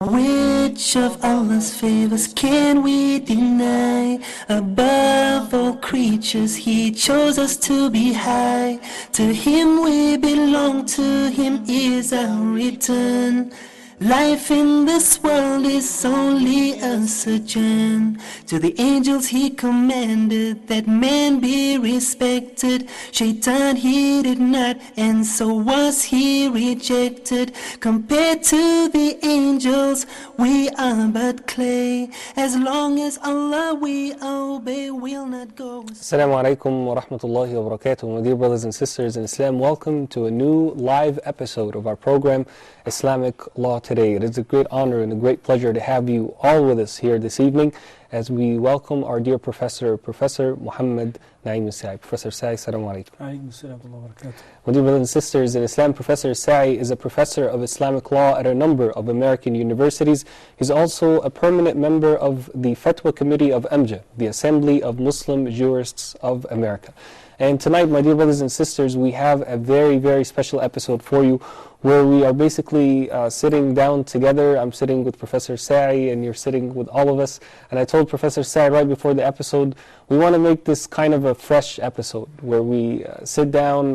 Which of Allah's favors can we deny? Above all creatures He chose us to be high. To Him we belong, to Him is our return. Life in this world is only a sojourn. To the angels He commanded that man be respected. Shaitan he did not, and so was he rejected. Compared to the angels, we are but clay. As long as Allah we obey, we'll not go astray. Assalamu alaikum wa rahmatullahi wa barakatuh. My dear brothers and sisters in Islam, welcome to a new live episode of our program, Islamic Law Today. It is a great honor and a great pleasure to have you all with us here this evening as we welcome our dear Professor Muhammad Saie. Professor Saie, assalamu alaikum. Alaikum assalam wa barakatuh. My dear brothers and sisters in Islam, Professor Saie is a professor of Islamic law at a number of American universities. He's also a permanent member of the Fatwa Committee of AMJA, the Assembly of Muslim Jurists of America. And tonight, my dear brothers and sisters, we have a very, very special episode for you where we are basically sitting down together. I'm sitting with Professor Saie and you're sitting with all of us. And I told Professor Saie right before the episode, we want to make this kind of a fresh episode where we sit down,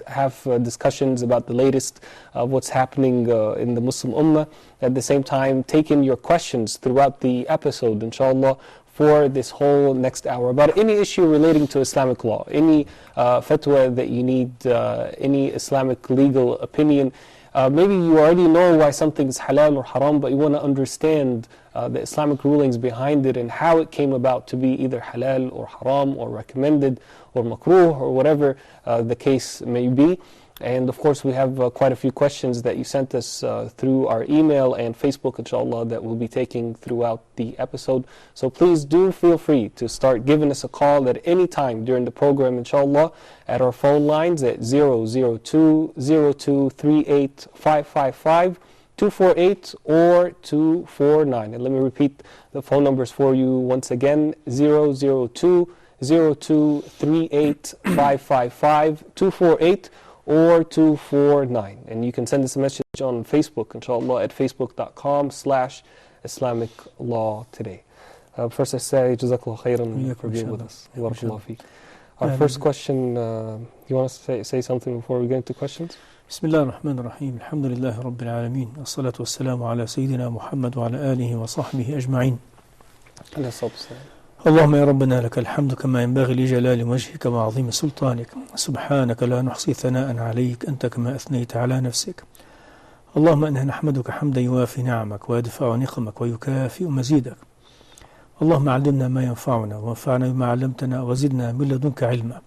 have discussions about the latest of what's happening in the Muslim Ummah. At the same time, take in your questions throughout the episode, inshallah, for this whole next hour about any issue relating to Islamic law, any fatwa that you need, any Islamic legal opinion. Maybe you already know why something is halal or haram, but you want to understand the Islamic rulings behind it and how it came about to be either halal or haram or recommended or makruh or whatever the case may be. And of course we have quite a few questions that you sent us through our email and Facebook, inshallah, that we'll be taking throughout the episode. So please do feel free to start giving us a call at any time during the program, inshallah, at our phone lines at 002-0238-555, 248 or 249. And let me repeat the phone numbers for you once again, 002-0238-555, 248 or 249. And you can send us a message on Facebook, inshallah, at facebook.com/Islamic Law Today. Professor Saie, Jazakallah khairan for being with us. Barakallahu feek. Our first question, you want to say something before we get into questions? Bismillah ar-Rahman ar-Rahim. Alhamdulillahi Rabbil Alameen. As-salatu was-salamu ala Sayyidina Muhammad wa ala alihi wa sahbihi ajma'in. اللهم يا ربنا لك الحمد كما ينبغي لجلال وجهك وعظيم سلطانك. سبحانك لا نحصي ثناء عليك أنت كما أثنيت على نفسك. اللهم إنا نحمدك حمدا يوافي نعمك ويدفع نقمك ويكافئ مزيدك. اللهم علمنا ما ينفعنا وانفعنا بما علمتنا وزدنا من لدنك علما.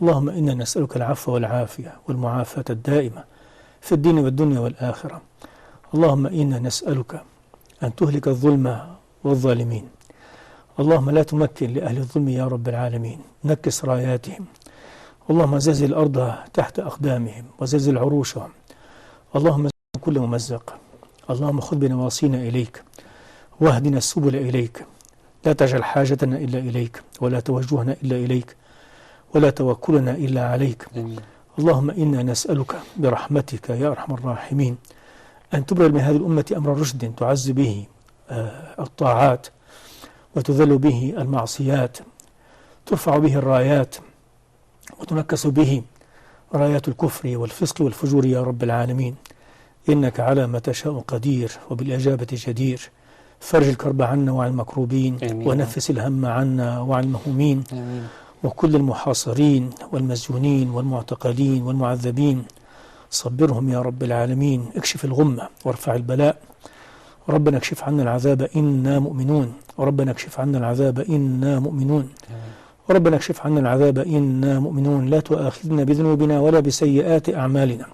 اللهم إنا نسألك العفو والعافية والمعافاة الدائمة في الدين والدنيا والآخرة. اللهم إنا نسألك أن تهلك الظلم والظالمين. اللهم لا تمكن لأهل الظلم يا رب العالمين، نكس راياتهم. اللهم زلزل الأرض تحت أقدامهم وزلزل عروشهم. اللهم زلزل كل ممزق. اللهم خذ بنواصينا إليك واهدنا السبل إليك. لا تجعل حاجتنا إلا إليك ولا توجهنا إلا إليك ولا توكلنا إلا عليك. اللهم إنا نسألك برحمتك يا أرحم الراحمين أن تبرر من هذه الأمة أمر رشد تعز به الطاعات وتذل به المعصيات، ترفع به الرايات وتنكس به رايات الكفر والفسق والفجور يا رب العالمين. إنك على ما تشاء قدير وبالإجابة جدير. فرج الكرب عنا وعن المكروبين، ونفس الهم عنا وعن المهمومين، وكل المحاصرين والمسجونين والمعتقلين والمعذبين صبرهم يا رب العالمين. اكشف الغمة وارفع البلاء. ربنا اكشف عنا العذاب إنا مؤمنون. ربنا اكشف عنا العذاب إنا مؤمنون. ربنا اكشف عنا العذاب إنا مؤمنون. لا تؤاخذنا بذنوبنا ولا بسيئات أعمالنا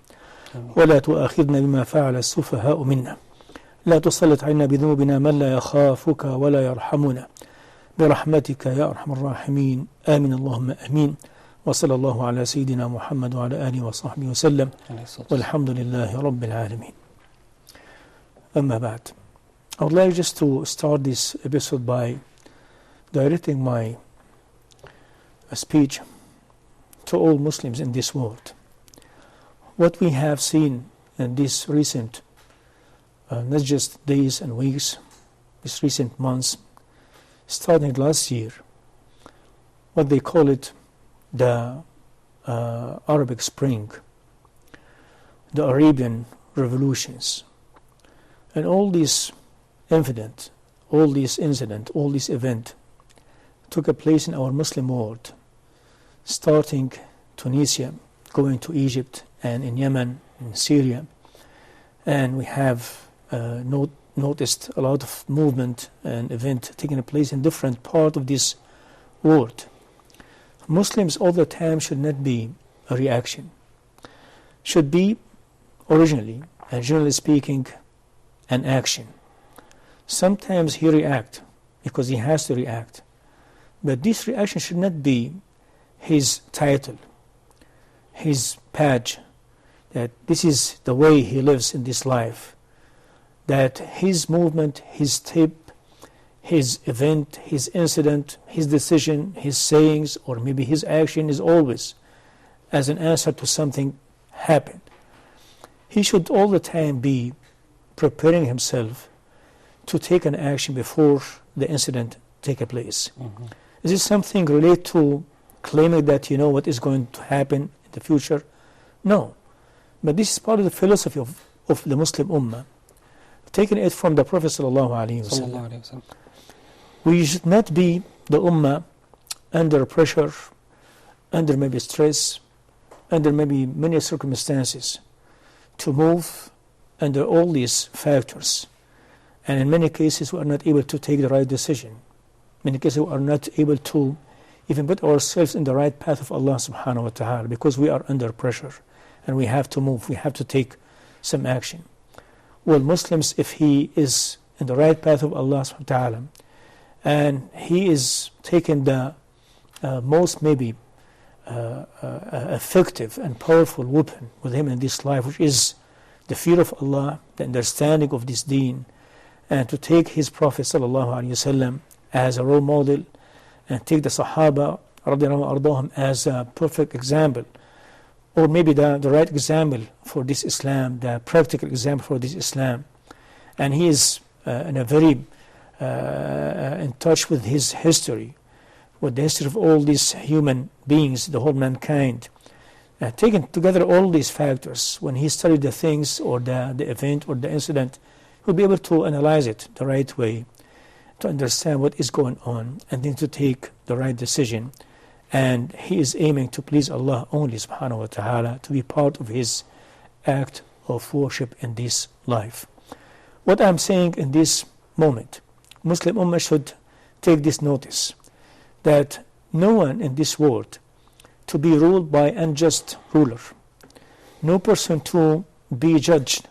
ولا تؤاخذنا بما فعل السفهاء منا. لا تسلط علينا بذنوبنا من لا يخافك ولا يرحمنا برحمتك يا أرحم الراحمين. آمين اللهم آمين. وصلى الله على سيدنا محمد وعلى آله وصحبه وسلم والحمد لله رب العالمين. أما بعد, I would like just to start this episode by directing my speech to all Muslims in this world. What we have seen in this recent not just days and weeks, these recent months, starting last year, what they call it the Arabic Spring, the Arabian revolutions, and all these incident, all these event took a place in our Muslim world, starting Tunisia, going to Egypt, and in Yemen, in Syria, and we have noticed a lot of movement and event taking place in different parts of this world. Muslims all the time should not be a reaction, should be originally and generally speaking an action. Sometimes he reacts because he has to react, but this reaction should not be his title, his badge, that this is the way he lives in this life, that his movement, his step, his event, his incident, his decision, his sayings, or maybe his action is always as an answer to something happened. He should all the time be preparing himself to take an action before the incident take place. Is this something related to claiming that you know what is going to happen in the future? No. But this is part of the philosophy of the Muslim Ummah, taking it from the Prophet ﷺ. We should not be the Ummah under pressure, under maybe stress, under maybe many circumstances, to move under all these factors. And in many cases we are not able to take the right decision. In many cases we are not able to even put ourselves in the right path of Allah subhanahu wa ta'ala, because we are under pressure and we have to move, we have to take some action. Well, Muslims, if he is in the right path of Allah subhanahu wa ta'ala, and he is taking the most maybe effective and powerful weapon with him in this life, which is the fear of Allah, the understanding of this deen, and to take his Prophet ﷺ as a role model, and take the Sahaba radiallahu as a perfect example, or maybe the right example for this Islam, the practical example for this Islam. And he is in a very in touch with his history, with the history of all these human beings, the whole mankind. Taking together all these factors, when he studied the things or the event or the incident, he'll be able to analyze it the right way, to understand what is going on, and then to take the right decision. And he is aiming to please Allah only subhanahu wa ta'ala, to be part of his act of worship in this life. What I'm saying in this moment, Muslim Ummah should take this notice, that no one in this world to be ruled by unjust ruler, no person to be judged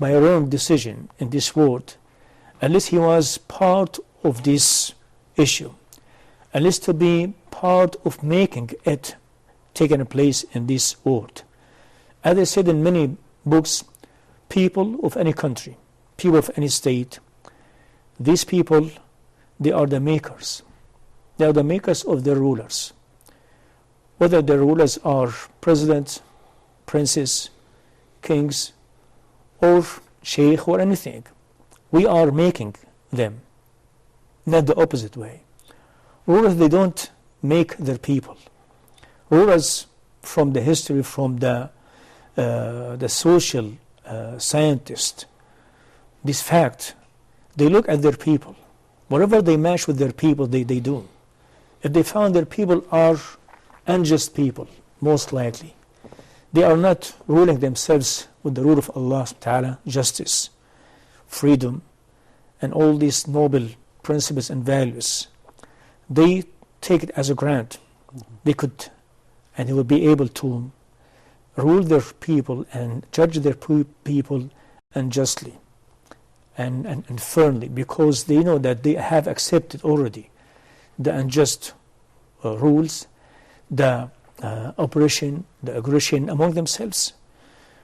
by a wrong decision in this world, unless he was part of this issue, unless to be part of making it taking place in this world. As I said in many books, people of any country, people of any state, these people, they are the makers. They are the makers of their rulers. Whether the rulers are presidents, princes, kings, or sheikh, or anything, we are making them, not the opposite way. Rulers, they don't make their people. Rulers, from the history, from the social scientist, this fact, they look at their people. Whatever they match with their people, they do. If they found their people are unjust people, most likely, they are not ruling themselves with the rule of Allah subhanahu wa ta'ala, justice, freedom, and all these noble principles and values. They take it as a grant. They could, and they will be able to rule their people and judge their people unjustly and firmly, because they know that they have accepted already the unjust rules, the oppression, the aggression among themselves.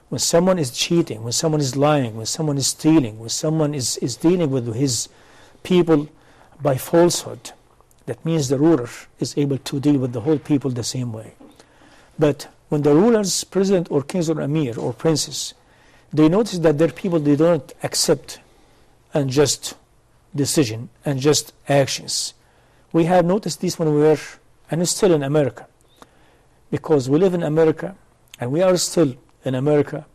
When someone is cheating, when someone is lying, when someone is stealing, when someone is dealing with his people by falsehood, that means the ruler is able to deal with the whole people the same way. But when the rulers, president or kings or emir or princes, they notice that their people, they don't accept unjust decision, unjust actions. We have noticed this when we were, and still in America, because we live in America and we are still in America.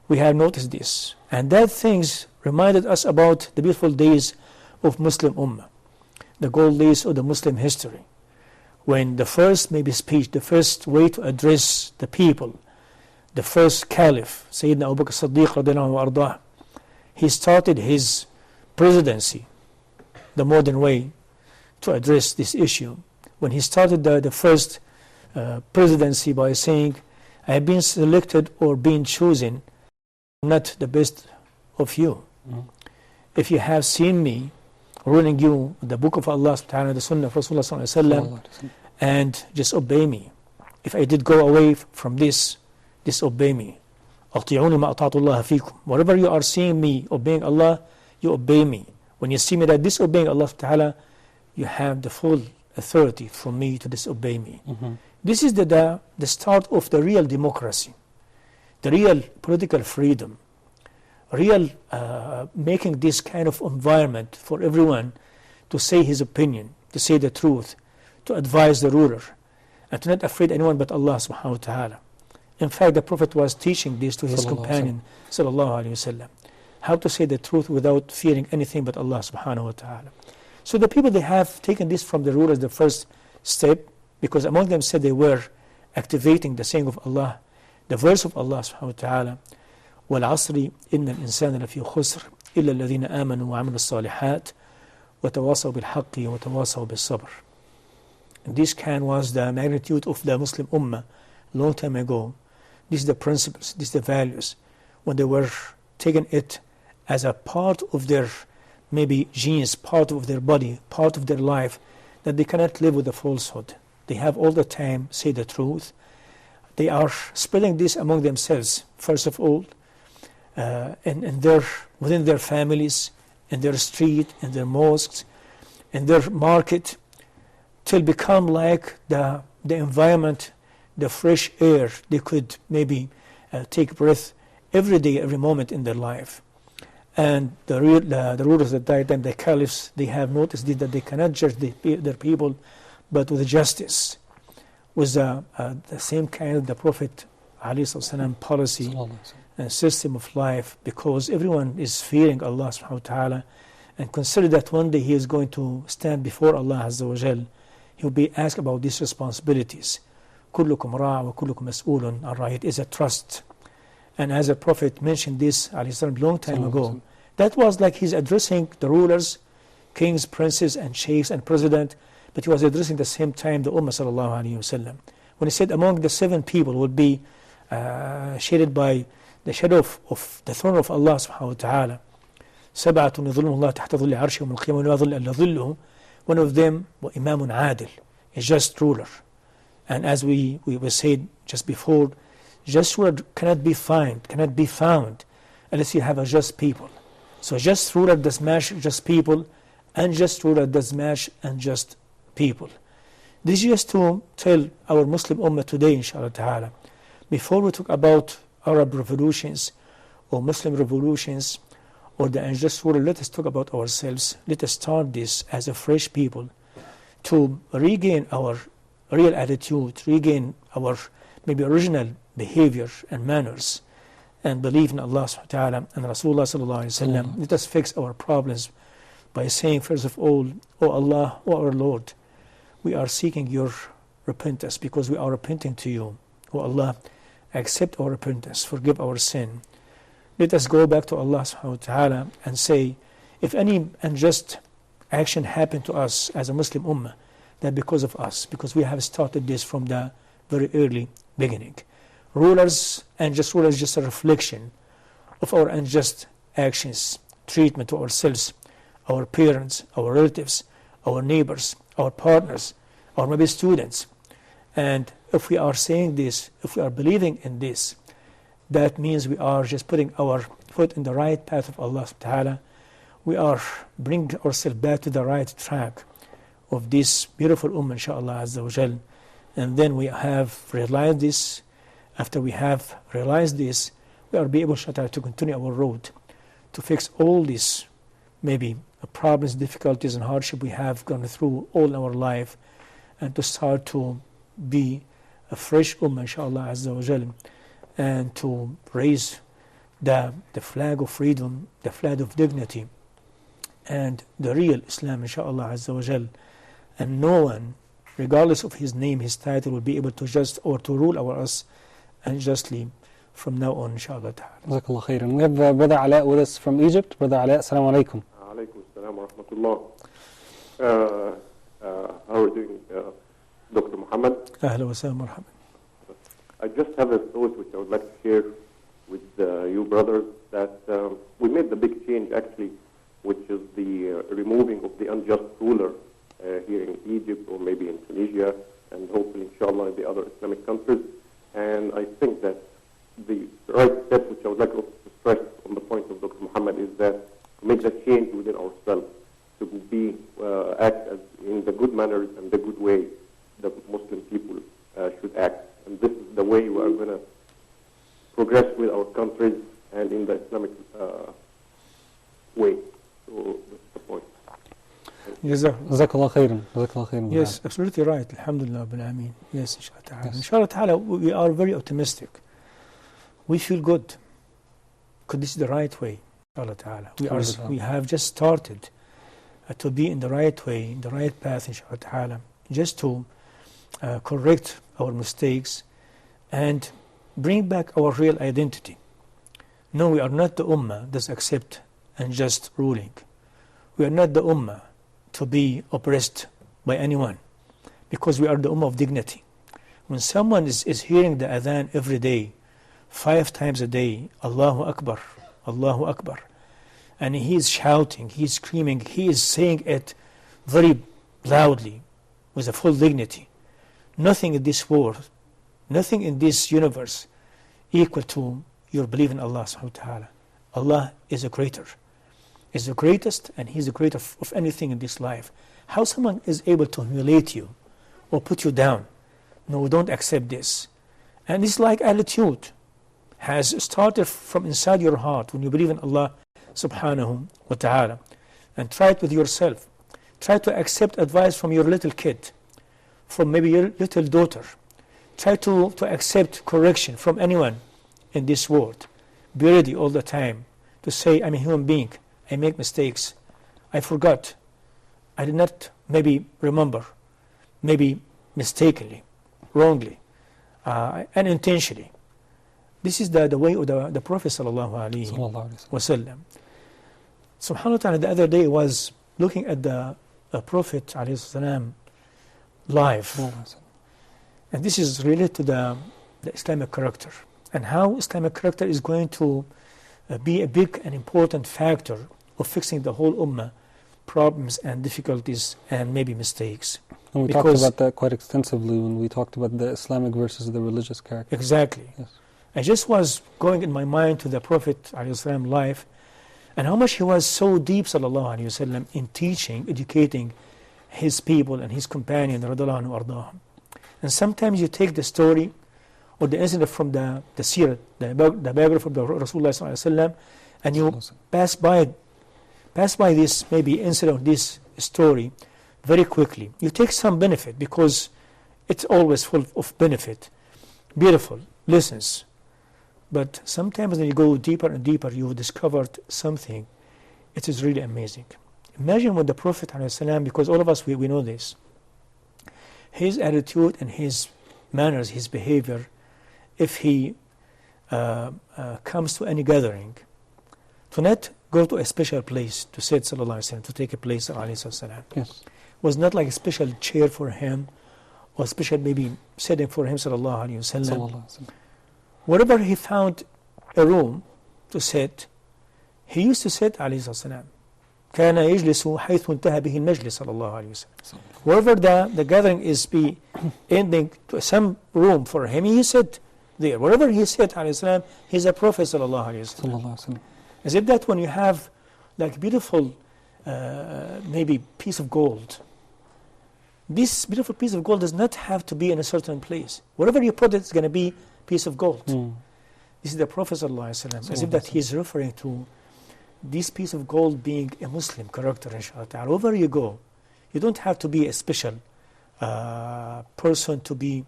We have noticed this, and that things reminded us about the beautiful days of Muslim Ummah, the gold days of the Muslim history, when the first maybe speech, the first way to address the people, the first caliph, Sayyidina Abu Bakr Siddiq radiallahu anhu, he started his presidency the modern way to address this issue. When he started the first presidency by saying, I have been selected or been chosen, not the best of you. If you have seen me ruling you the book of Allah subhanahu wa ta'ala, the sunnah of Rasulullah sallallahu alaihi wasallam, and just obey me. If I did go away from this, disobey me. أطيعوني ما أطعت الله فيكم. Whatever you are seeing me obeying Allah, you obey me. When you see me that disobeying Allah subhanahu wa ta'ala, you have the full authority from me to disobey me. This is the start of the real democracy, the real political freedom, real making this kind of environment for everyone to say his opinion, to say the truth, to advise the ruler, and to not afraid anyone but Allah subhanahu wa ta'ala. In fact, the Prophet was teaching this to his companion, sallallahu alayhi wasallam, how to say the truth without fearing anything but Allah subhanahu wa ta'ala. So the people, they have taken this from the rulers, the first step, because among them said they were activating the saying of Allah, the verse of Allah subhanahu wa ta'ala, وَالْعَصْرِ إِنَّ الْإِنسَانَ لَفِي خُسْرٍ إِلَّا الَّذِينَ آمَنُوا وَعَمِلُوا الصَّالِحَاتِ وَتَوَاصَوْا بِالْحَقِّ وَتَوَاصَوْا بِالصَّبْرِ. And this was the magnitude of the Muslim Ummah long time ago. This is the principles, this is the values, when they were taking it as a part of their maybe genes, part of their body, part of their life, that they cannot live with the falsehood. They have all the time say the truth. They are spreading this among themselves, first of all, within their families, in their street, in their mosques, in their market, till become like the environment, the fresh air they could maybe take breath every day, every moment in their life. And the rulers that died, and the caliphs, they have noticed that they cannot judge their people, but with justice, with the same kind of the Prophet ﷺ policy and system of life, because everyone is fearing Allah subhanahu wa ta'ala and consider that one day he is going to stand before Allah Azza wa Jal. He will be asked about these responsibilities. كلكم راع وكلكم مسؤول عن رعيته is a trust. And as a Prophet mentioned this a long time ago, that was like he's addressing the rulers, kings, princes, and sheikhs, and president, but he was addressing at the same time the Ummah sallallahu alayhi wasallam. When he said among the 7 people would be shaded by the shadow of the throne of Allah subhanahu wa ta'ala, سبعة يظلهم الله تحت ظل عرشه يوم القيامة ولا ظل إلا ظله. One of them, وإمام عادل, a just ruler. And as we said just before, just ruler cannot be found unless you have a just people. So just ruler does match just people, unjust ruler does match unjust people. This is just to tell our Muslim Ummah today, inshallah ta'ala, before we talk about Arab revolutions or Muslim revolutions or the unjust ruler, let us talk about ourselves. Let us start this as a fresh people to regain our real attitude, regain our maybe original behavior and manners, and believe in Allah subhanahu wa ta'ala and Rasulullah sallallahu alayhi wa sallam. Let us fix our problems by saying, first of all, O Allah, O our Lord, we are seeking your repentance because we are repenting to you. O Allah, accept our repentance, forgive our sin. Let us go back to Allah subhanahu wa ta'ala and say, if any unjust action happened to us as a Muslim Ummah, that because of us, because we have started this from the very early beginning. Rulers, unjust rulers, just a reflection of our unjust actions, treatment to ourselves, our parents, our relatives, our neighbors, our partners, or maybe students. And if we are saying this, if we are believing in this, that means we are just putting our foot in the right path of Allah subhanahu wa ta'ala. We are bringing ourselves back to the right track of this beautiful ummah, inshallah azza wa jal. And then we have realized this. After we have realized this, we are be able to continue our road to fix all these maybe problems, difficulties and hardship we have gone through all our life, and to start to be a fresh ummah inshallah azza wa jal, and to raise the flag of freedom, the flag of dignity, and the real Islam inshallah azza wa jal. And no one, regardless of his name, his title, will be able to just or to rule over us unjustly from now on inshallah ta'ala. Jazakallah khairan. We have Brother Ala with us from Egypt. Brother Ala, assalamu alaikum. Alaikum assalam wa rahmatullah. How are you doing, Dr. Muhammad? Ahla wa sallam marhaban. I just have a thought which I would like to share with you brothers, that we made the big change actually, which is the removing of the unjust ruler here in Egypt or maybe in Tunisia and hopefully inshallah in the other Islamic countries. And I think that the right step which I would like to stress on the point of Dr. Muhammad is that to make that change within ourselves, to be act as in the good manners and the good way the Muslim people should act. And this is the way we are going to progress with our countries and in the Islamic way. So that's the point. Jazakallah khairan. Yes, absolutely right. Alhamdulillah bil ameen. Yes, inshallah ta'ala. Yes. Inshallah ta'ala, we are very optimistic. We feel good. Because this is the right way, inshallah ta'ala. We have just started to be in the right way, in the right path, inshallah ta'ala, just to correct our mistakes and bring back our real identity. No, we are not the ummah that accept unjust ruling. We are not the ummah to be oppressed by anyone, because we are the ummah of dignity. When someone is hearing the adhan every day, 5 times a day, Allahu Akbar, Allahu Akbar, and he is shouting, he is screaming, he is saying it very loudly, with a full dignity. Nothing in this world, nothing in this universe equal to your belief in Allah subhanahu wa ta'ala. Allah is a creator, is the greatest, and He is the creator of anything in this life. How someone is able to humiliate you or put you down? No, we don't accept this. And this like attitude has started from inside your heart when you believe in Allah subhanahu wa ta'ala. And try it with yourself. Try to accept advice from your little kid, from maybe your little daughter. Try to accept correction from anyone in this world. Be ready all the time to say, I'm a human being. I make mistakes. I forgot. I did not maybe remember. Maybe mistakenly, wrongly, unintentionally. This is the way of the Prophet sallallahu alaihi wasallam. Subhanahu wa ta'ala, the other day was looking at the Prophet alayhi salam life. And this is related to the Islamic character, and how Islamic character is going to be a big and important factor of fixing the whole ummah problems and difficulties and maybe mistakes. And we talked about that quite extensively when we talked about the Islamic versus the religious character. Exactly. Yes. I just was going in my mind to the Prophet ﷺ life, and how much he was so deep sallallahu alayhi wasallam in teaching, educating his people and his companions radiyallahu anhu ardahum. And sometimes you take the story or the incident from the seerah, the biography of the Rasulullah sallallahu alayhi wasallam, and you pass by this maybe incident, this story very quickly. You take some benefit because it's always full of benefit, beautiful lessons. But sometimes when you go deeper and deeper, you've discovered something. It is really amazing. Imagine when the Prophet ﷺ, because all of us, we know this, his attitude and his manners, his behavior, if he comes to any gathering, to not go to a special place to sit, sallallahu alayhi wa sallam, to take a place, yes, was not like a special chair for him, or special maybe setting for him, sallallahu alayhi wa sallam. Wherever he found a room to sit, he used to sit, alayhi sallam. كان يجلس حيث انتهى به المجلس صلى الله عليه وسلم. Wherever the gathering is be ending to some room for him, he sit there. Wherever he sit, alayhi salam, he's a Prophet صلى الله عليه وسلم. As if that when you have like beautiful maybe piece of gold, this beautiful piece of gold does not have to be in a certain place. Wherever you put it, it's going to be piece of gold. This is the Prophet ﷺ, as if that he is referring to this piece of gold being a Muslim character, inshallah. Wherever you go, you don't have to be a special person to be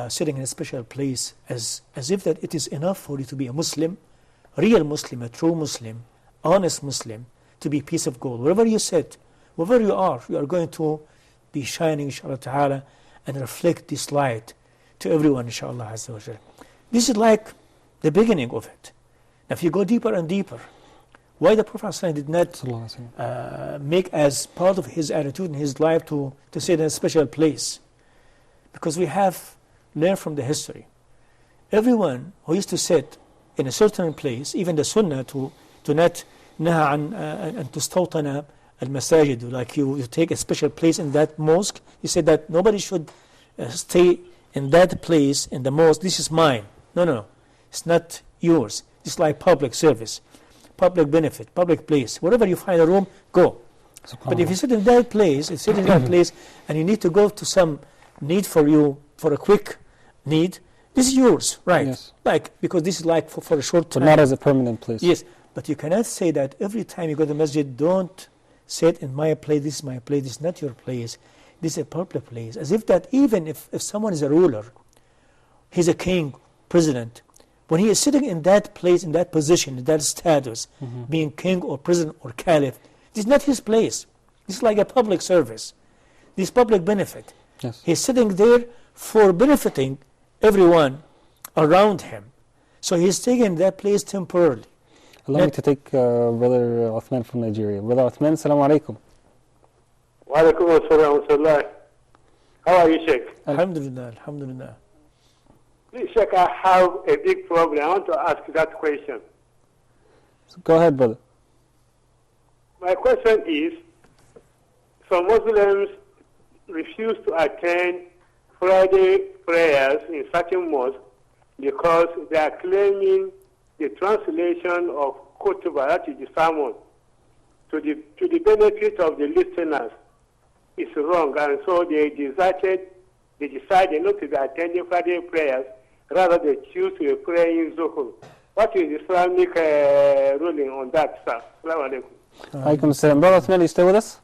sitting in a special place, as if that it is enough for you to be a Muslim, real Muslim, a true Muslim, honest Muslim, to be a piece of gold. Wherever you sit, wherever you are going to be shining, inshallah ta'ala, and reflect this light to everyone, inshallah azza wa jal. This is like the beginning of it. Now, if you go deeper and deeper, why the Prophet ﷺ did not make as part of his attitude in his life to sit in a special place? Because we have learned from the history. Everyone who used to sit in a certain place, even the sunnah to not naha an tustawtana al-masajid, like you take a special place in that mosque, you said that nobody should stay in that place in the mosque. This is mine. No. It's not yours. It's like public service, public benefit, public place. Wherever you find a room, go. But if you sit in that place, and you need to go to some need for you, for a quick need, this is yours, right? Yes. Like, because this is like for a short time. But not as a permanent place. Yes, but you cannot say that every time you go to the masjid, don't sit in my place, this is my place, this is not your place, this is a public place. As if that even if someone is a ruler, he's a king, president, when he is sitting in that place, in that position, in that status, being king or president or caliph, this is not his place. This is like a public service. This is public benefit. Yes. He's sitting there for benefiting everyone around him. So he's taking that place temporarily. Allow me to take Brother Uthman from Nigeria. Brother Uthman, assalamu alaikum. Wa alaikum assalam wa rahmatullah. How are you, Sheikh? Alhamdulillah, alhamdulillah. Please, Sheikh, I have a big problem. I want to ask that question. So go ahead, brother. My question is, some Muslims refuse to attend Friday prayers in certain mosques because they are claiming the translation of khutbah, that is the sermon, to the benefit of the listeners is wrong, and so they decided not to be attending Friday prayers, rather they choose to be praying Zuhur. What is Islamic ruling on that, sir? Assalamu alaikum. Alaikum salam. Brother Uthman, you stay with us?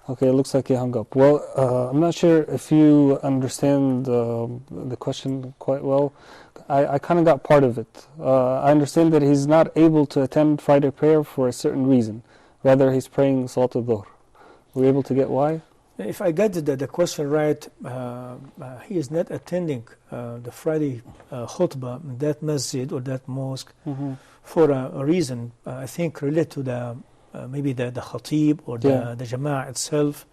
Okay, it looks like he hung up. Well, I'm not sure if you understand the question quite well. I kind of got part of it. I understand that he's not able to attend Friday prayer for a certain reason. Rather, he's praying Salat al-Dhuhr. Were you able to get why? If I got the question right, he is not attending the Friday khutbah in that masjid or that mosque for a reason, I think, related to the maybe the khatib or the jama'ah itself.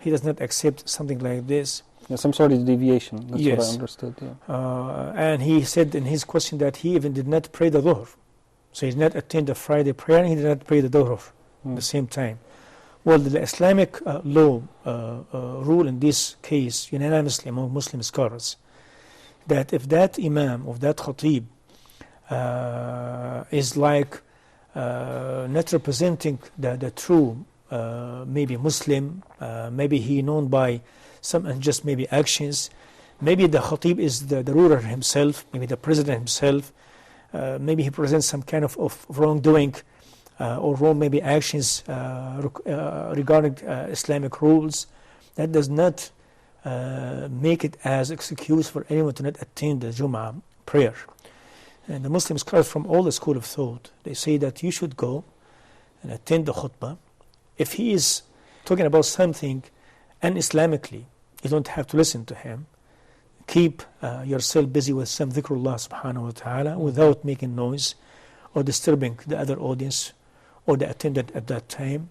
He does not accept something like this. Yeah, some sort of deviation. That's Yes. what I understood. Yeah. And he said in his question that he even did not pray the dhuhr. So he did not attend the Friday prayer and he did not pray the dhuhr at the same time. Well, the Islamic law rule in this case, unanimously among Muslim scholars, that if that imam or that khatib is like not representing the true maybe Muslim, maybe he known by some unjust maybe actions, maybe the khatib is the ruler himself, maybe the president himself, maybe he presents some kind of wrongdoing or wrong maybe actions regarding Islamic rules, that does not make it as excuse for anyone to not attend the Jum'ah prayer. And the Muslim scholars from all the school of thought, they say that you should go and attend the khutbah. If he is talking about something un-Islamically, you don't have to listen to him. Keep yourself busy with some dhikrullah subhanahu wa ta'ala without making noise or disturbing the other audience or the attendant at that time.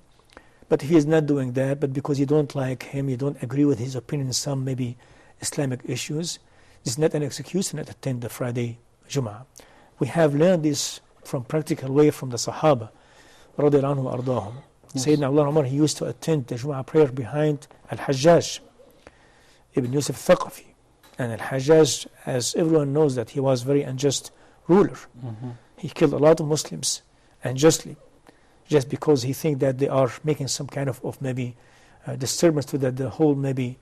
But if he is not doing that, but because you don't like him, you don't agree with his opinion in some maybe Islamic issues, this is not an excuse to not attend the Friday Jum'ah. We have learned this from practical way from the Sahaba, radiallahu anhu ardahum. Sayyidina Abdullah Umar, he used to attend the Jum'ah prayer behind Al-Hajjaj, Ibn Yusuf Thaqafi. And Al-Hajjaj, as everyone knows, that he was very unjust ruler. He killed a lot of Muslims unjustly, just because he think that they are making some kind of maybe disturbance to the whole maybe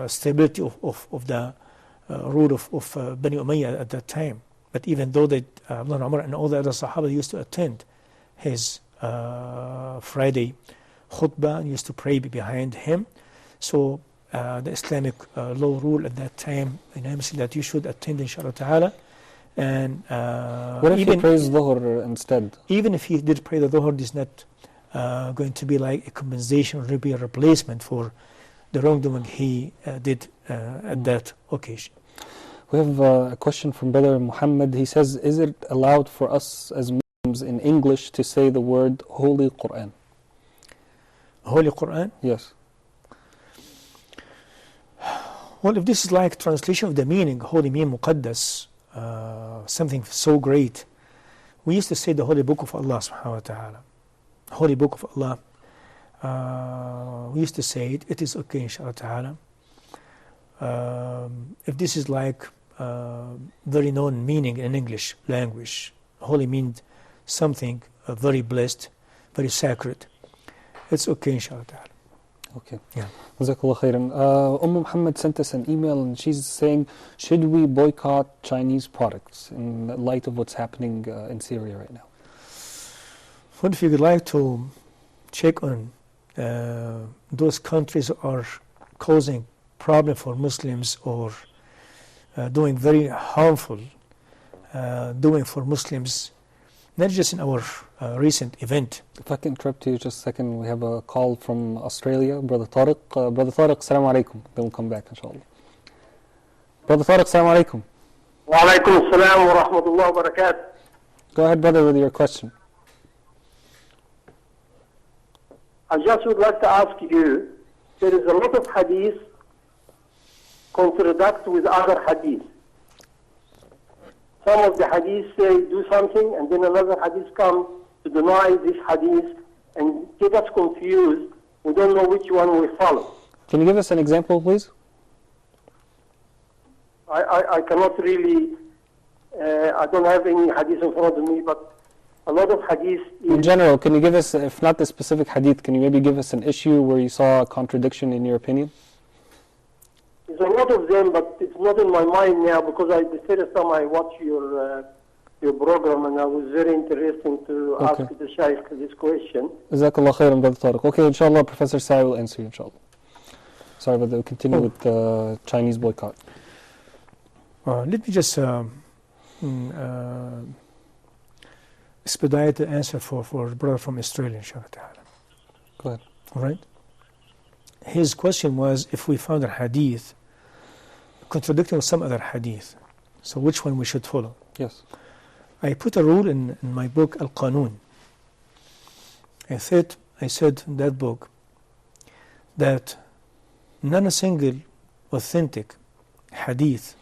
stability of the rule of Bani Umayyah at that time. But even though they, Abdullah Umar and all the other Sahaba used to attend his Friday khutbah and used to pray behind him. So the Islamic law rule at that time unanimously that you should attend inshallah ta'ala. And what if he prays Dhuhr instead? Even if he did pray the Dhuhr, it is not going to be like a compensation or be a replacement for the wrongdoing he did at that occasion. We have a question from Brother Muhammad. He says, is it allowed for us as Muslims in English to say the word Holy Quran? Holy Quran? Yes. Well, if this is like translation of the meaning, holy mean muqaddas, something so great. We used to say the Holy Book of Allah subhanahu wa ta'ala. Holy Book of Allah. We used to say it. It is okay inshallah ta'ala. If this is like very known meaning in English language, holy means something very blessed, very sacred. It's okay inshallah ta'ala. Okay. Yeah. Jazakallah khairan. Muhammad sent us an email and she's saying, should we boycott Chinese products in light of what's happening in Syria right now? What if you would like to check on those countries are causing problem for Muslims or doing very harmful doing for Muslims, not just in our recent event. If I can interrupt you just a second, we have a call from Australia, Brother Tariq. Brother Tariq, assalamu alaikum. Then we'll come back, inshallah. Brother Tariq, assalamu alaikum. Wa alaikum assalam wa rahmatullahi wa barakatuh. Go ahead, brother, with your question. I just would like to ask you, there is a lot of hadith contradict with other hadith. Some of the hadith say do something, and then another hadith comes to deny this hadith and get us confused. We don't know which one we follow. Can you give us an example, please? I cannot really, I don't have any hadith in front of me, but a lot of hadith is... In general, can you give us, if not the specific hadith, can you maybe give us an issue where you saw a contradiction in your opinion? There's a lot of them, but it's not in my mind now because the first time I watched your program and I was very interested to ask the Shaykh this question. Jazakallah khairan, Brother Tariq. Okay, inshallah, Professor Saie will answer you, inshallah. Sorry, but we'll continue with the Chinese boycott. Let me just expedite the answer for the brother from Australia, inshallah ta'ala. Go ahead. All right. His question was if we found a hadith contradicting with some other hadith, so which one we should follow? Yes. I put a rule in my book, Al-Qanun. I said in that book that not a single authentic hadith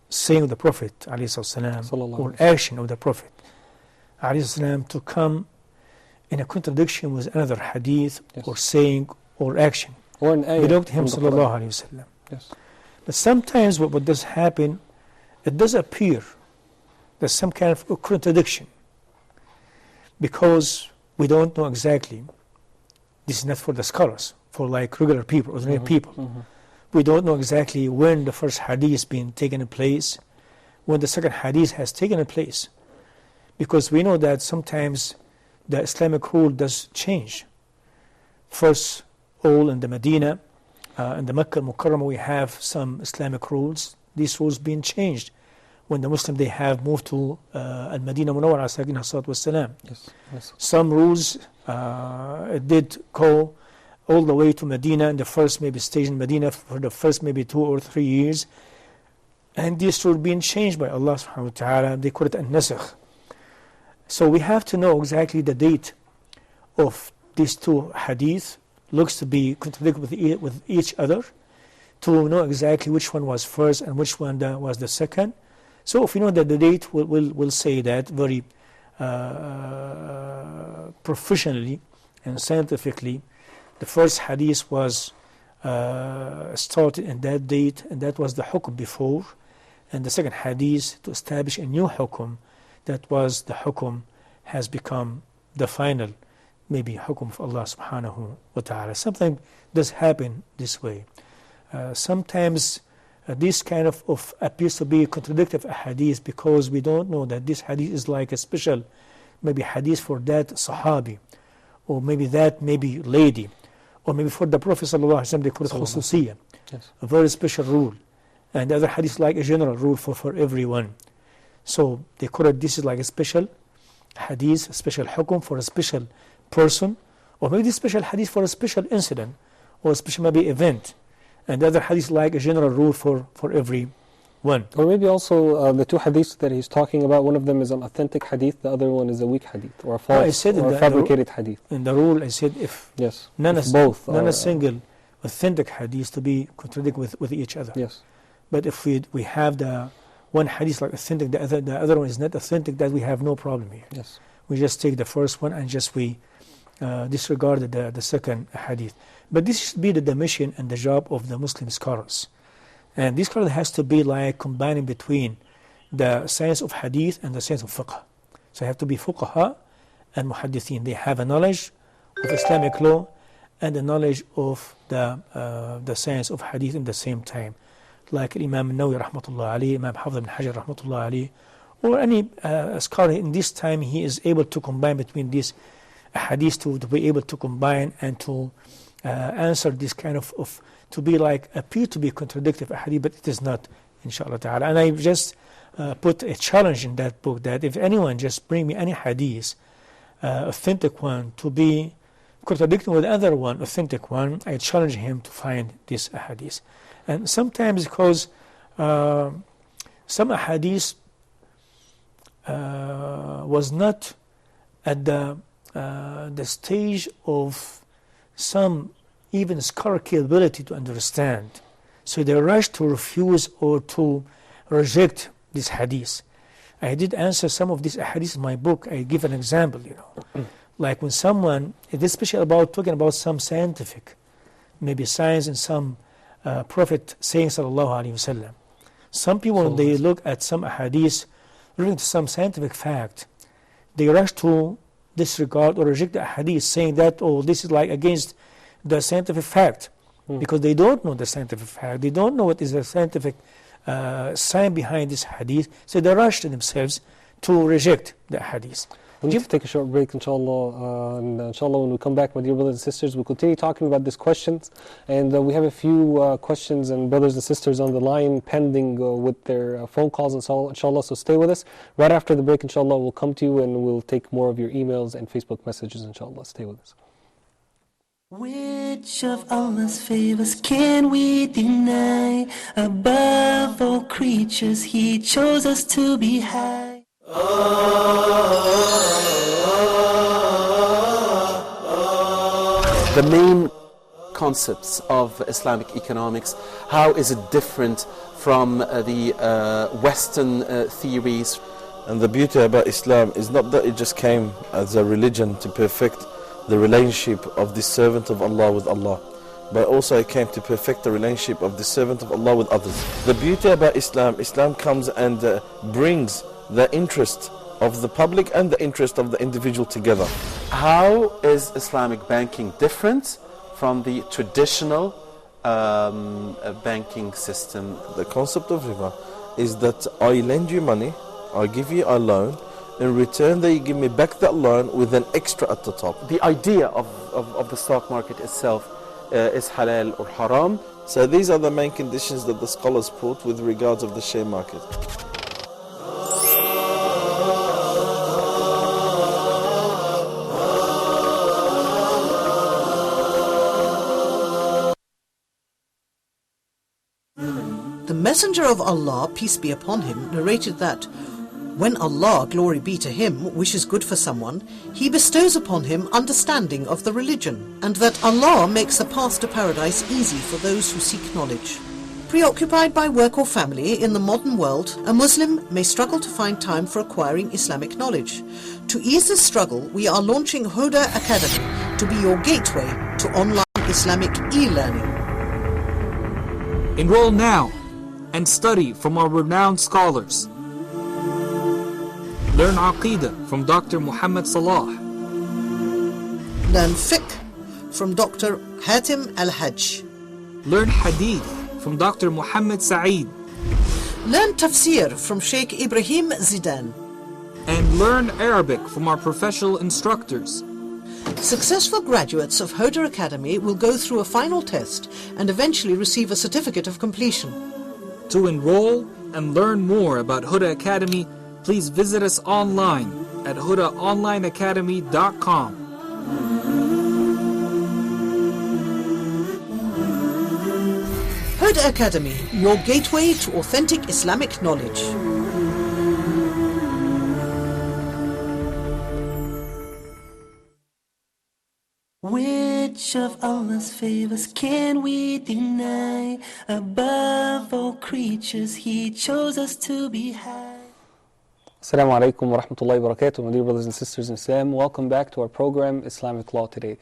saying of the Prophet ﷺ, or action of the Prophet ﷺ to come in a contradiction with another hadith or saying or action. Or an ayah belong to him from the sallallahu alayhi wa sallam. Yes. But sometimes what does happen, it does appear there's some kind of a contradiction because we don't know exactly. This is not for the scholars, for like regular people, ordinary people. We don't know exactly when the first hadith has been taken in place, when the second hadith has taken in place. Because we know that sometimes the Islamic rule does change. First, all in the Medina, in the Mecca al-Mukarramah, we have some Islamic rules. These rules being changed when the Muslim they have moved to al-Madinah Munawwara alayhi salatu wassalam. Yes. Some rules it did go all the way to Medina in the first maybe stage in Medina for the first maybe 2 or 3 years, and these rules being changed by Allah subhanahu wa ta'ala. They call it an-nasakh. So we have to know exactly the date of these two hadith. Looks to be contradictory with each other, to know exactly which one was first and which one was the second. So if we know that the date, we'll say that very professionally and scientifically. The first hadith was started in that date, and that was the hukum before. And the second hadith to establish a new hukum, that was the hukum has become the final, maybe hukum of Allah subhanahu wa ta'ala. Something does happen this way. Sometimes this kind of appears to be contradictory hadith, because we don't know that this hadith is like a special maybe hadith for that sahabi, or maybe that maybe lady, or maybe for the Prophet ﷺ they call it khususiyya, a very special rule, and the other hadith like a general rule for everyone. So they call it, this is like a special hadith, a special hukum for a special person, or maybe this special hadith for a special incident or a special maybe event, and the other hadith like a general rule for everyone. Or maybe also the two hadiths that he's talking about, one of them is an authentic hadith, the other one is a weak hadith, or a false or a fabricated hadith. In the rule I said if none a single authentic hadith to be contradict with each other. Yes. But if we have the one hadith like authentic, the other one is not authentic, that we have no problem here. Yes. We just take the first one and just we disregard the second hadith. But this should be the mission and the job of the Muslim scholars. And this scholar has to be like combining between the science of hadith and the science of fiqh. So you have to be fuqaha and muhaddithin. They have a knowledge of Islamic law and a knowledge of the science of hadith in the same time. Like Imam Nawawi rahmatullah alayhi, Imam Hafid ibn Hajar rahmatullah alayhi, or any scholar in this time, he is able to combine between these hadith to be able to combine and to answer this kind of to be like appear to be contradictory hadith, but it is not, inshallah ta'ala. And I just put a challenge in that book that if anyone just bring me any hadith, authentic one, to be contradicting with other one, authentic one, I challenge him to find this hadith. And sometimes because some hadith was not at the stage of some even scholarly ability to understand, so they rush to refuse or to reject this hadith. I did answer some of these hadiths in my book. I give an example, like when someone, especially about talking about some scientific, maybe science and some Prophet saying sallallahu alaihi wasallam. Some people, when they look at some hadith relating to some scientific fact, they rush to disregard or reject the hadith, saying that, oh, this is like against the scientific fact, because they don't know the scientific fact. They don't know what is the scientific sign behind this hadith, so they rush to themselves to reject the hadith. We need to take a short break, inshallah, and inshallah when we come back, my dear brothers and sisters, we'll continue talking about these questions, and we have a few questions and brothers and sisters on the line pending with their phone calls, inshallah, so stay with us. Right after the break, inshallah, we'll come to you and we'll take more of your emails and Facebook messages, inshallah. Stay with us. Which of Allah's favors can we deny? Above all creatures, He chose us to be high. The main concepts of Islamic economics, how is it different from the Western theories? And the beauty about Islam is not that it just came as a religion to perfect the relationship of the servant of Allah with Allah, but also it came to perfect the relationship of the servant of Allah with others. The beauty about Islam comes and brings the interest of the public and the interest of the individual together. How is Islamic banking different from the traditional banking system? The concept of riba is that I lend you money, I give you a loan, in return that you give me back that loan with an extra at the top. The idea of the stock market itself is halal or haram. So these are the main conditions that the scholars put with regards of the share market. The Messenger of Allah, peace be upon him, narrated that when Allah, glory be to him, wishes good for someone, He bestows upon him understanding of the religion, and that Allah makes the path to paradise easy for those who seek knowledge. Preoccupied by work or family in the modern world, a Muslim may struggle to find time for acquiring Islamic knowledge. To ease this struggle, we are launching Huda Academy to be your gateway to online Islamic e-learning. Enroll now and study from our renowned scholars. Learn Aqidah from Dr. Muhammad Salah. Learn Fiqh from Dr. Hatim Al-Hajj. Learn Hadith from Dr. Muhammad Saie. Learn tafsir from Sheikh Ibrahim Zidan. And learn Arabic from our professional instructors. Successful graduates of Huda Academy will go through a final test and eventually receive a certificate of completion. To enroll and learn more about Huda Academy, please visit us online at hudaonlineacademy.com. Huda Academy, your gateway to authentic Islamic knowledge. Which of Allah's favors can we deny? Above all creatures, He chose us to be high. Assalamu alaikum wa rahmatullahi wa barakatuh, my dear brothers and sisters in Islam. Welcome back to our program, Islamic Law Today.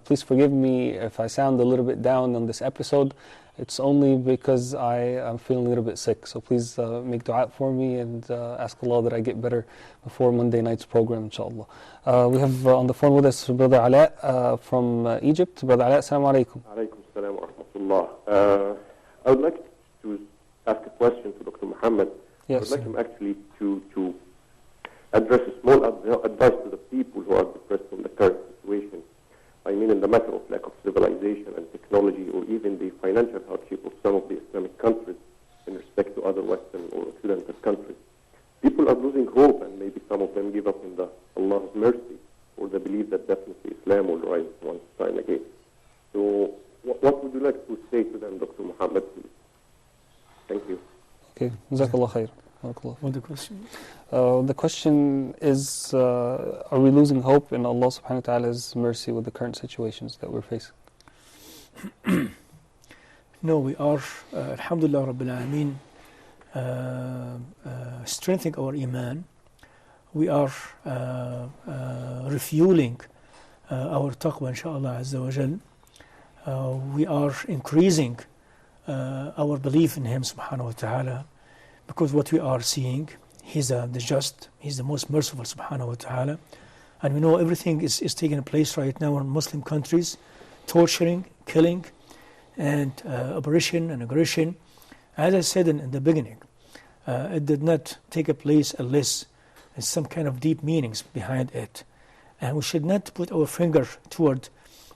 Please forgive me if I sound a little bit down on this episode. It's only because I am feeling a little bit sick. So please make dua for me and ask Allah that I get better before Monday night's program, inshallah. We have on the phone with us Brother Ala from Egypt. Brother Ala, assalamu alaikum. Alaikum assalam wa rahmatullah. I would like to ask a question to Dr. Muhammad. Yes. I would like him actually to address a small advice to the people who are depressed from the current situation. I mean in the matter of lack of civilization and technology, or even the financial hardship of some of the Islamic countries in respect to other Western or Occidental countries. People are losing hope, and maybe some of them give up in Allah's mercy, or they believe that definitely Islam will rise once time again. So what would you like to say to them, Dr. Muhammad, please? Thank you. Okay, Jazakallah khair. What the question? The question is, are we losing hope in Allah subhanahu wa ta'ala's mercy with the current situations that we're facing? No, we are, alhamdulillah rabbil alameen, strengthening our iman. We are refueling our taqwa, inshaAllah azza wa jal. We are increasing our belief in Him subhanahu wa ta'ala, because what we are seeing, He's the just, He's the most merciful subhanahu wa ta'ala. And we know everything is taking place right now in Muslim countries, torturing, killing, and oppression and aggression. As I said in the beginning, it did not take a place unless there's some kind of deep meanings behind it. And we should not put our finger toward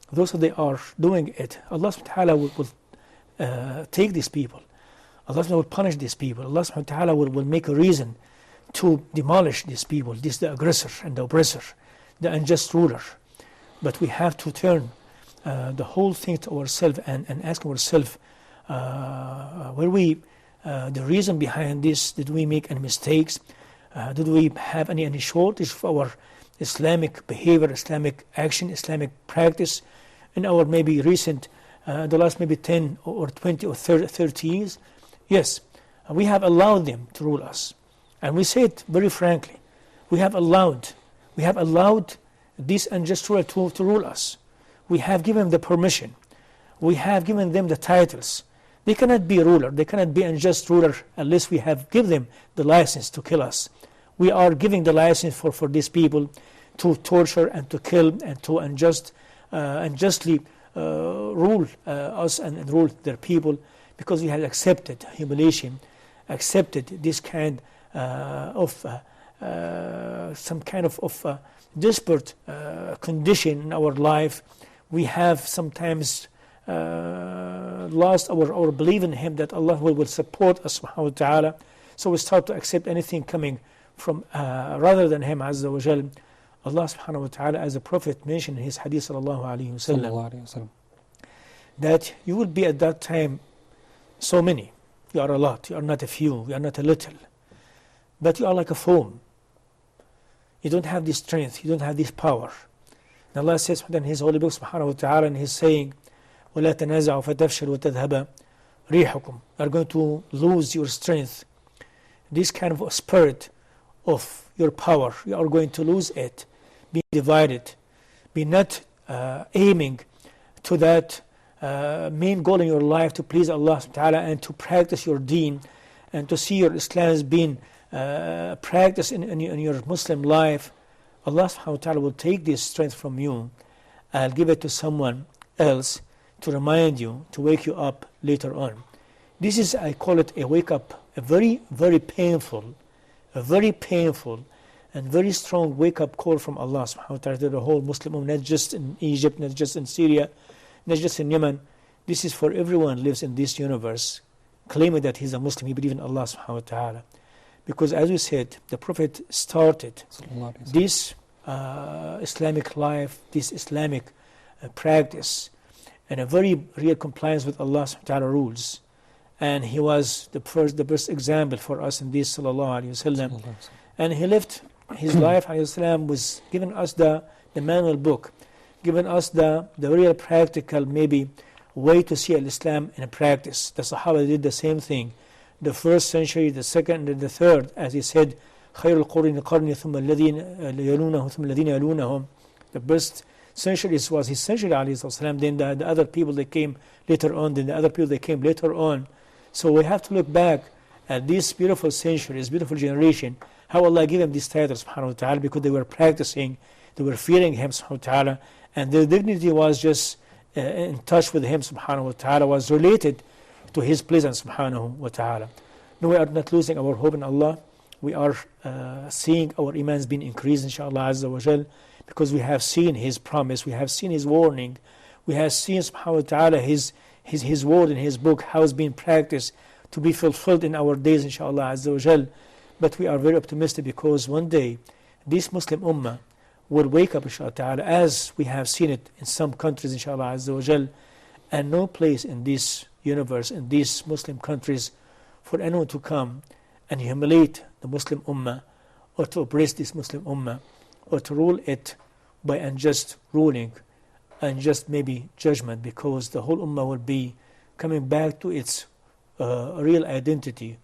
those that they are doing it. Allah subhanahu wa ta'ala will take these people. Allah subhanahu wa ta'ala will punish these people. Allah subhanahu wa ta'ala will make a reason to demolish these people, the aggressor and the oppressor, the unjust ruler. But we have to turn the whole thing to ourselves and ask ourselves, the reason behind this? Did we make any mistakes? Did we have any shortage of our Islamic behavior, Islamic action, Islamic practice in our maybe recent, the last maybe 10 or 20 or 30 years? Yes, we have allowed them to rule us. And we say it very frankly, we have allowed this unjust ruler to rule us. We have given them the permission. We have given them the titles. They cannot be a ruler, they cannot be unjust ruler unless we have given them the license to kill us. We are giving the license for these people to torture and to kill and to unjustly rule us and rule their people, because we have accepted humiliation, accepted this kind of some kind of desperate condition in our life. We have sometimes lost our belief in Him, that Allah will support us subhanahu wa ta'ala. So we start to accept anything coming from rather than Him azza wa jal. Allah subhanahu wa ta'ala, as the Prophet mentioned in his hadith sallallahu alayhi wa sallam, that you will be at that time so many. You are a lot, you are not a few, you are not a little, but you are like a foam. You don't have this strength, you don't have this power. And Allah says in His holy book subhanahu wa ta'ala, and He's saying, وَلَا تَنَازَعُوا فَتَفْشَلُوا وَتَذْهَبَ رِيحُكُمْ. You are going to lose your strength. This kind of spirit of your power, you are going to lose it. Be divided. Be not aiming to that main goal in your life, to please Allah subhanahu wa ta'ala and to practice your deen and to see your Islam as being practiced in your Muslim life. Allah subhanahu wa ta'ala will take this strength from you and give it to someone else to remind you, to wake you up later on. This is, I call it a wake-up, a very, very painful and very strong wake-up call from Allah subhanahu wa ta'ala to the whole Muslim ummah, not just in Egypt, not just in Syria, not just in Yemen. This is for everyone who lives in this universe, claiming that he's a Muslim, he believes in Allah subhanahu wa ta'ala. Because as we said, the Prophet started this Islamic life, this Islamic practice, and a very real compliance with Allah subhanahu wa ta'ala rules. And he was the best example for us in this, sallallahu alayhi wasallam. And he lived his life, alayhi wasallam, was giving us the manual book, giving us the real practical, maybe, way to see Islam in a practice. The Sahaba did the same thing. The first century, the second, and the third, as he said, خير القرون قرني ثم الذين يلونهم ثم الذين يلونهم. The best century was his century, alayhi wasallam. Then the other people that came later on, then the other people that came later on. So we have to look back at this beautiful century, this beautiful generation, how Allah gave them this title, subhanahu wa ta'ala, because they were practicing, they were fearing Him, subhanahu wa ta'ala, and their dignity was just in touch with Him, subhanahu wa ta'ala, was related to His presence, subhanahu wa ta'ala. No, we are not losing our hope in Allah. We are seeing our imans being increased, inshallah, azza wa jal, because we have seen His promise, we have seen His warning, we have seen, subhanahu wa ta'ala, His word in His book, how it's being practiced to be fulfilled in our days, inshallah, azza wa jal. But we are very optimistic because one day this Muslim ummah will wake up, inshallah ta'ala, as we have seen it in some countries, inshallah, azza wa jal, and no place in this universe, in these Muslim countries, for anyone to come and humiliate the Muslim ummah, or to oppress this Muslim ummah, or to rule it by unjust ruling, unjust maybe judgment, because the whole ummah will be coming back to its real identity,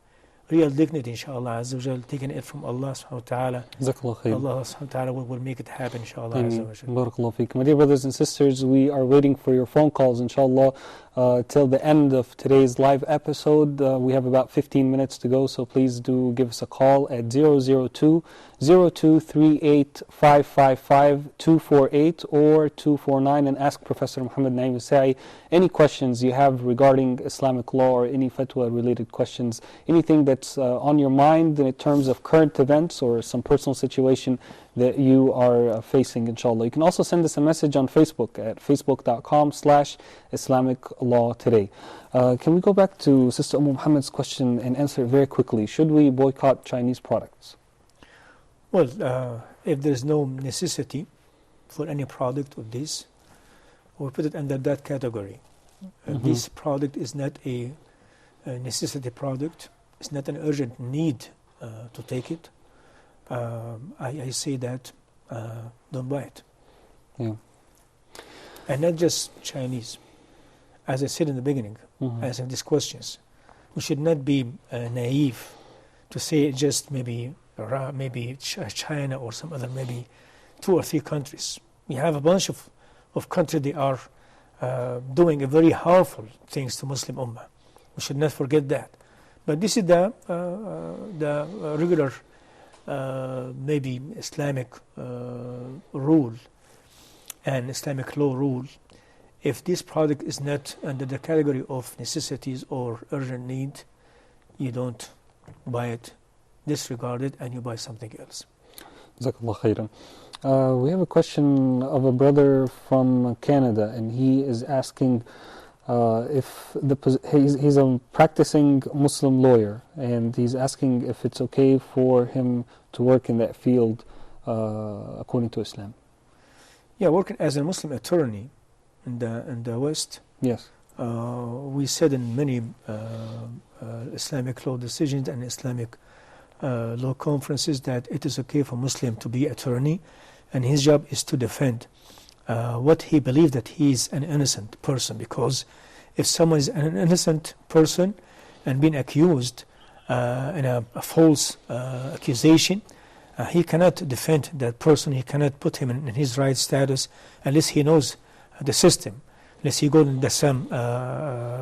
real dignity, inshallah, azza wa jal, taking it from Allah subhanahu wa ta'ala. Allah subhanahu wa ta'ala will make it happen, inshallah, azza wa jal. Barakallahu feekum. My dear brothers and sisters, we are waiting for your phone calls, inshallah, till the end of today's live episode. We have about 15 minutes to go, so please do give us a call at 002-0238-555-248 or 249 and ask Professor Muhammad Naeem Saie any questions you have regarding Islamic law or any fatwa related questions, anything that's on your mind in terms of current events or some personal situation that you are facing, inshallah. You can also send us a message on Facebook at facebook.com/Islamic Law Today. Can we go back to Sister Muhammad's question and answer it very quickly? Should we boycott Chinese products? Well, if there's no necessity for any product of this, we'll put it under that category. This product is not a necessity product. It's not an urgent need to take it. I say that don't buy it. Yeah. And not just Chinese. As I said in the beginning, answering these questions, we should not be naive to say just maybe China or some other, maybe 2 or 3 countries. We have a bunch of countries that are doing a very harmful things to Muslim ummah. We should not forget that. But this is the regular maybe Islamic rule and Islamic law rule. If this product is not under the category of necessities or urgent need, you don't buy it, disregard it, and you buy something else. Jazakallah khairan. We have a question of a brother from Canada, and he is asking if he's a practicing Muslim lawyer, and he's asking if it's okay for him to work in that field according to Islam. Yeah, working as a Muslim attorney in the West. Yes. We said in many Islamic law decisions and Islamic law conferences that it is okay for Muslim to be attorney, and his job is to defend what he believes that he is an innocent person. Because if someone is an innocent person and being accused in a false accusation, he cannot defend that person. He cannot put him in his right status unless he knows the system, unless he goes into some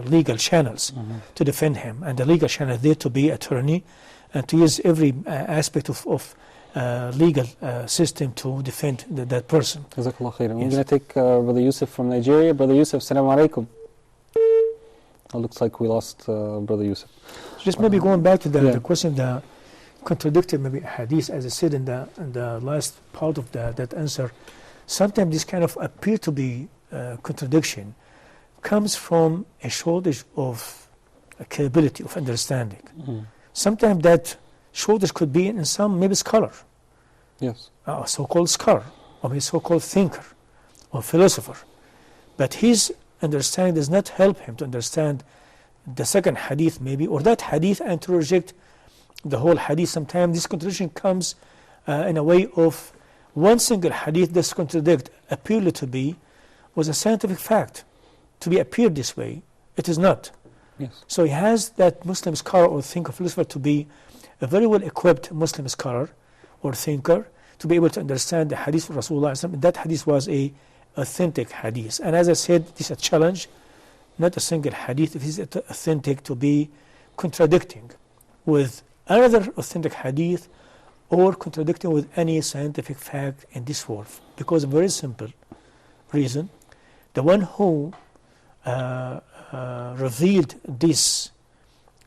legal channels to defend him. And the legal channel is there to be attorney and to use every aspect of legal system to defend that person. Jazakallah khairan. We're going to take Brother Yusuf from Nigeria. Brother Yusuf, assalamu alaikum. It looks like we lost Brother Yusuf. Just maybe going back to the question, the contradicted maybe hadith, as I said in the last part of that answer, sometimes this kind of appear to be contradiction comes from a shortage of capability of understanding. Sometimes that shortage could be in some maybe scholar, a so-called scholar, or maybe so-called thinker or philosopher, but his understanding does not help him to understand the second hadith maybe, or that hadith, and to reject the whole hadith. Sometimes this contradiction comes in a way of one single hadith that's contradict appeared to be was a scientific fact to be appeared this way. It is not. So he has that Muslim scholar or thinker, philosopher, to be a very well equipped Muslim scholar or thinker to be able to understand the hadith of Rasulullah. That hadith was a authentic hadith, and as I said, this is a challenge, not a single hadith, if it is authentic, to be contradicting with another authentic hadith or contradicting with any scientific fact in this world, because a very simple reason: the one who revealed this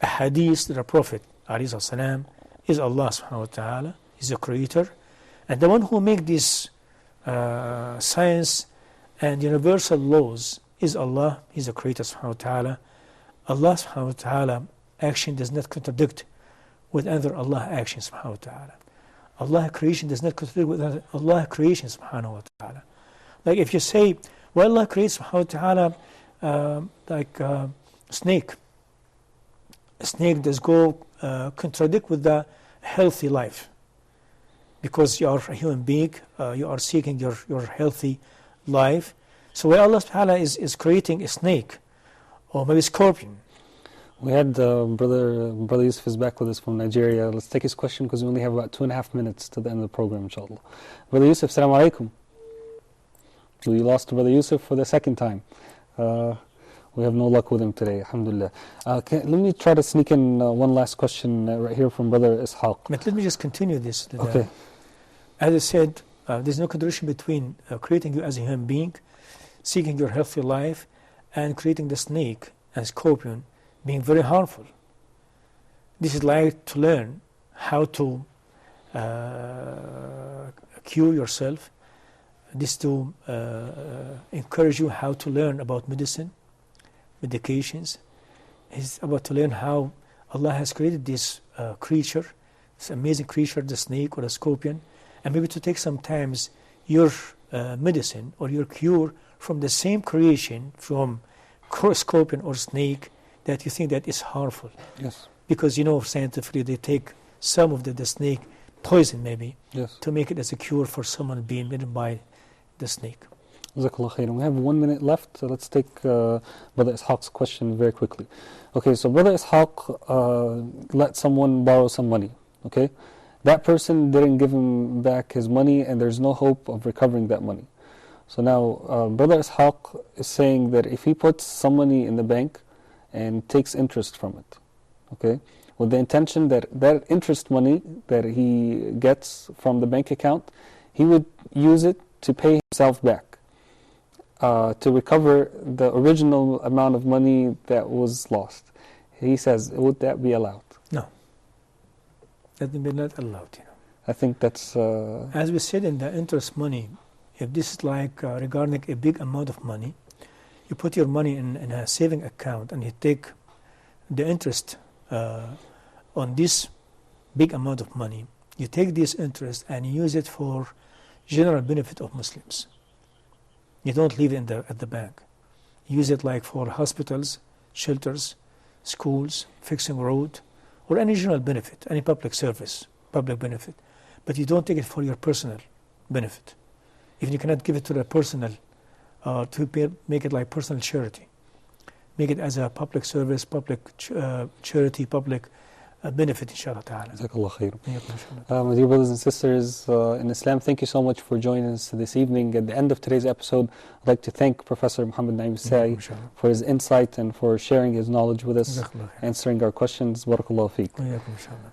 hadith to the Prophet ﷺ is Allah subhanahu wa ta'ala, is the creator, and the one who make this science and universal laws is Allah, is the creator subhanahu wa ta'ala. Allah subhanahu wa ta'ala action does not contradict with other Allah action subhanahu wa ta'ala. Allah creation does not contradict with other Allah creation subhanahu wa ta'ala. Like if you say, well, Allah creates subhanahu wa ta'ala like snake. A snake does go contradict with the healthy life, because you are a human being, you are seeking your healthy life. So when Allah subhanahu wa ta'ala is creating a snake or maybe scorpion. We had Brother Yusuf is back with us from Nigeria. Let's take his question because we only have about 2.5 minutes to the end of the program, inshallah. Brother Yusuf, Assalamu alaikum. We lost Brother Yusuf for the second time. We have no luck with him today, alhamdulillah. Let me try to sneak in one last question right here from Brother Ishaq. But let me just continue this. Okay. As I said, there's no contradiction between creating you as a human being, seeking your healthy life, and creating the snake and scorpion being very harmful. This is like to learn how to cure yourself. This to encourage you how to learn about medicine, medications. It's about to learn how Allah has created this creature, this amazing creature, the snake or the scorpion, and maybe to take sometimes your medicine or your cure from the same creation, from scorpion or snake, that you think that is harmful. Yes. Because scientifically they take some of the snake poison maybe to make it as a cure for someone being bitten by the snake. Jazakallah khairan. We have 1 minute left, so let's take Brother Ishaq's question very quickly. Okay, so Brother Ishaq let someone borrow some money, okay? That person didn't give him back his money, and there's no hope of recovering that money. So now Brother Ishaq is saying that if he puts some money in the bank and takes interest from it, okay, with the intention that that interest money that he gets from the bank account, he would use it to pay himself back, to recover the original amount of money that was lost. He says, would that be allowed? No. That would be not allowed. I think that's... As we said in the interest money, if this is like regarding a big amount of money, you put your money in a saving account and you take the interest on this big amount of money. You take this interest and you use it for general benefit of Muslims. You don't leave it at the bank. Use it like for hospitals, shelters, schools, fixing road, or any general benefit, any public service, public benefit. But you don't take it for your personal benefit. If you cannot give it to the personal, make it like personal charity. Make it as a public service, public charity, public benefit, inshallah ta'ala. Jazakallah khair. My dear brothers and sisters in Islam, thank you so much for joining us this evening. At the end of today's episode, I'd like to thank Professor Muhammad Naim Saie for his insight and for sharing his knowledge with us, answering our questions. Barakallahu feek.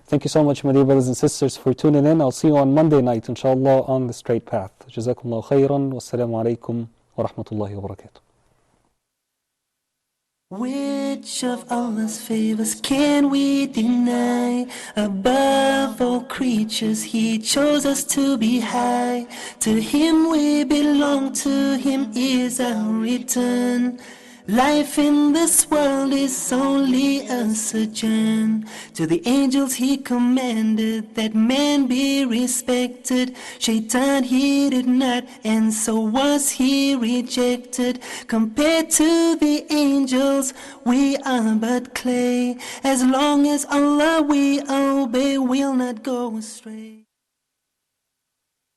Thank you so much, my dear brothers and sisters, for tuning in. I'll see you on Monday night, inshallah, on the straight path. Jazakumullahu khairan. Wassalamu alaikum wa rahmatullahi wa barakatuh. Which of Allah's favors can we deny? Above all creatures He chose us to be high. To Him we belong, to Him is our return. Life in this world is only a sojourn. To the angels He commanded that man be respected. Shaitan he did not, and so was he rejected. Compared to the angels, we are but clay. As long as Allah we obey, we'll not go astray.